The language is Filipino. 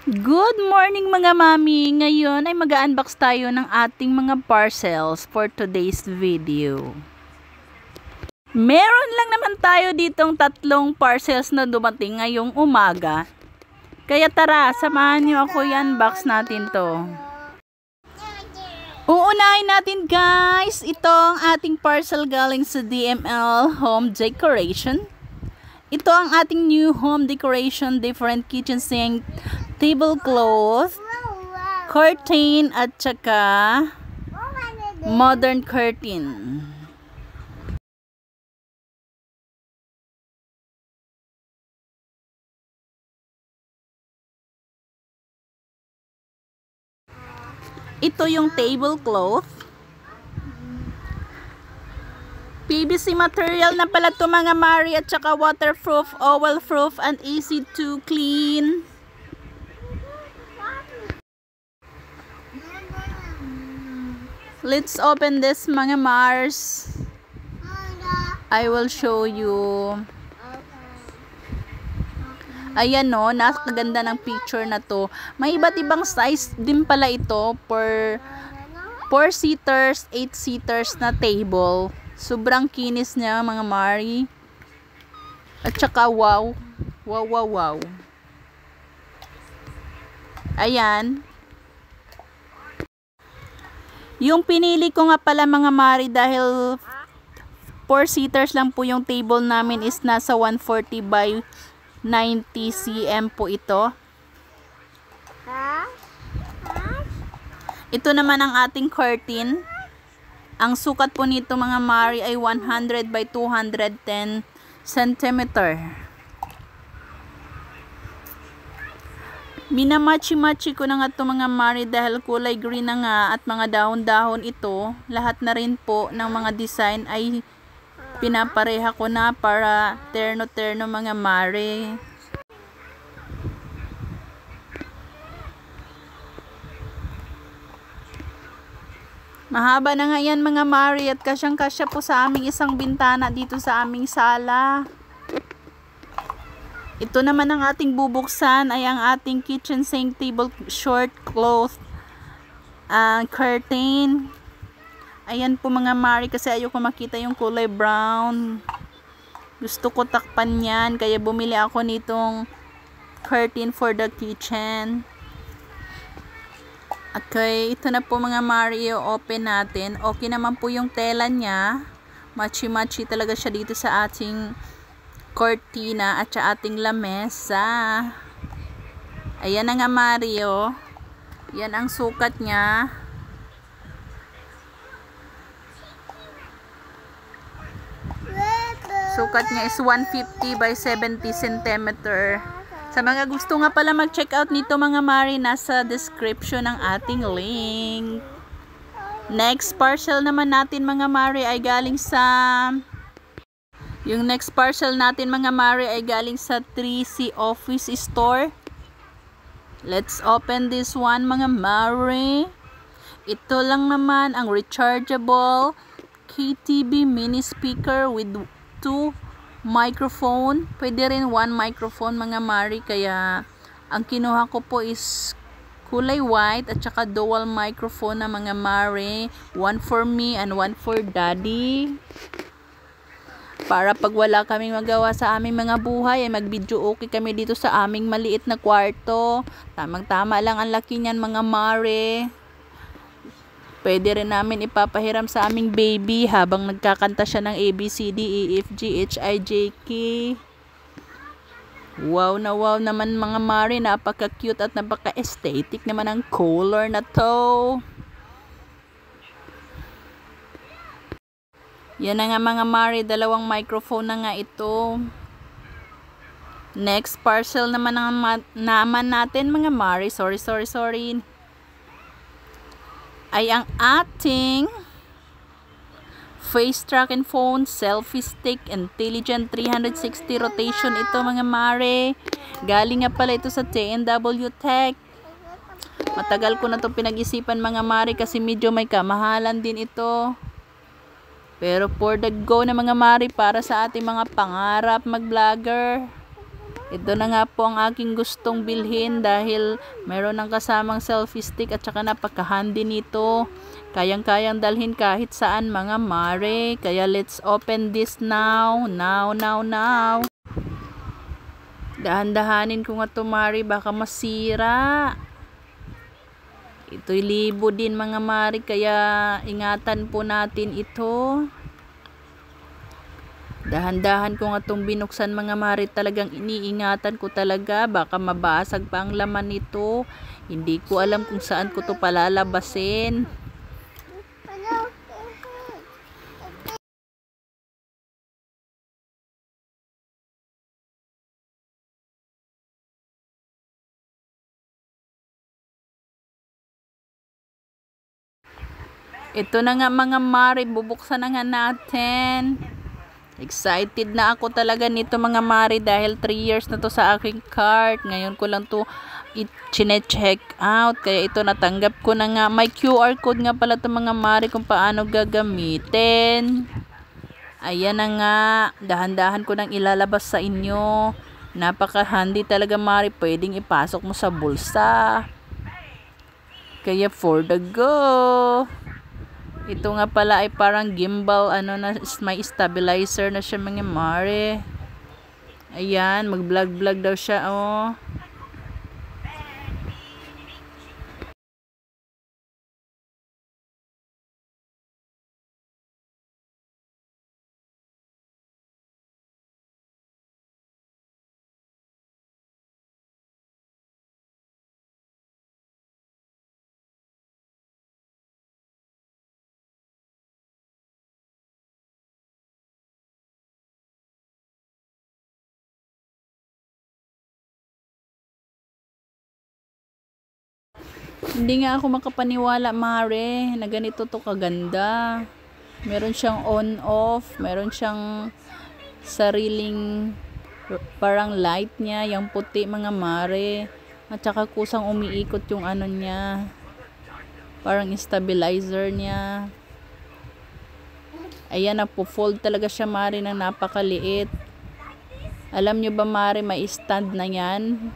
Good morning mga mami! Ngayon ay mag-unbox tayo ng ating mga parcels for today's video. Meron lang naman tayo ditong 3 parcels na dumating ngayong umaga. Kaya tara, samahan nyo ako i-unbox natin to. Uunahin natin guys, ito ang ating parcel galing sa DML Home Decoration. Ito ang ating new home decoration, different kitchen sink, tablecloth, curtain at saka modern curtain. Ito yung tablecloth. PVC material na pala ito mga mari at saka waterproof, oil-proof and easy to clean. Let's open this mga Mars. I will show you. Ayan no, nakaganda ng picture na to. May iba't ibang size din pala ito for 4-seaters, 8-seaters na table. Sobrang kinis niya mga Mari. At saka wow. Wow, wow, wow. Ayan. Yung pinili ko nga pala mga Mari dahil 4-seaters lang po yung table namin is nasa 140 by 90 cm po ito. Ito naman ang ating curtain. Ang sukat po nito mga Mari ay 100 by 210 cm. Minamachi-machi ko na nga ito mga Mari dahil kulay green na nga at mga dahon-dahon ito. Lahat na rin po ng mga design ay pinapareha ko na para terno-terno mga Mari. Mahaba na nga yan mga Mari at kasyang-kasya po sa aming isang bintana dito sa aming sala. Ito naman ang ating bubuksan ay ang ating kitchen sink table short cloth curtain. Ayan po mga Mari kasi ayoko makita yung kulay brown. Gusto ko takpan yan kaya bumili ako nitong curtain for the kitchen. Okay, ito na po mga Mari, open natin. Okay naman po yung tela niya. Machi-machi talaga siya dito sa ating cortina at sa ating lamesa. Ayan na nga Mari, oh. Yan ang sukat niya. Sukat niya is 150 by 70 cm. Sa mga gusto nga pala mag-check out nito mga Mari, nasa description ng ating link. Next parcel naman natin mga Mari ay galing sa next parcel natin mga Mari ay galing sa 3C Office Store. Let's open this one mga Mari. Ito lang naman ang rechargeable KTB mini speaker with 2 microphone. Pwede rin 1 microphone mga Mari. Kaya ang kinuha ko po is kulay white at saka dual microphone na mga Mari. 1 for me and 1 for daddy. Para pag wala kaming magawa sa aming mga buhay ay mag-video okay kami dito sa aming maliit na kwarto. Tamang-tama lang ang laki niyan mga Mari. Pwede rin namin ipapahiram sa aming baby habang nagkakanta siya ng A, B, C, D, E, F, G, H, I, J, K. Wow na wow naman mga Mari. Napaka-cute at napaka-aesthetic naman ang color na to. Yan na nga mga Mari. 2 microphone na nga ito. Next parcel naman natin mga Mari. Sorry. Ay ang ating face track and phone, selfie stick, intelligent 360 rotation ito mga Mari. Galing nga pala ito sa TNW Tech. Matagal ko na ito pinag-isipan mga Mari kasi medyo may kamahalan din ito. Pero for the go na mga Mari para sa ating mga pangarap mag-vlogger. Ito na nga po ang aking gustong bilhin dahil meron ng kasamang selfie stick at saka napaka-handy nito. Kayang-kayang dalhin kahit saan mga mare. Kaya let's open this now. Now. Dahan-dahanin ko nga to mare, baka masira. Ito'y libo din mga mare, kaya ingatan po natin ito. Dahan-dahan ko nga itong binuksan mga mare, talagang iniingatan ko talaga, baka mabasag pa ang laman nito. Hindi ko alam kung saan ko to palalabasin. Ito na nga mga mare, bubuksan na nga natin. Excited na ako talaga nito mga mare dahil 3 years na to sa aking cart. Ngayon ko lang to i-check out. Kaya ito natanggap ko na nga. May QR code nga pala to mga mare kung paano gagamitin. Ayan na nga. Dahan-dahan ko nang ilalabas sa inyo. Napaka-handy talaga mare. Pwedeng ipasok mo sa bulsa. Kaya for the go. Ito nga pala ay parang gimbal, may stabilizer na siya mga mare. Ayan, mag-vlog daw siya, oh. Hindi nga ako makapaniwala mare na ganito to kaganda. Meron siyang on-off, meron siyang sariling parang light niya, yung puti mga mare. At saka kusang umiikot yung niya. Parang stabilizer niya. Ayan, napo-fold talaga siya mare ng napakaliit. Alam nyo ba mare, may stand na yan.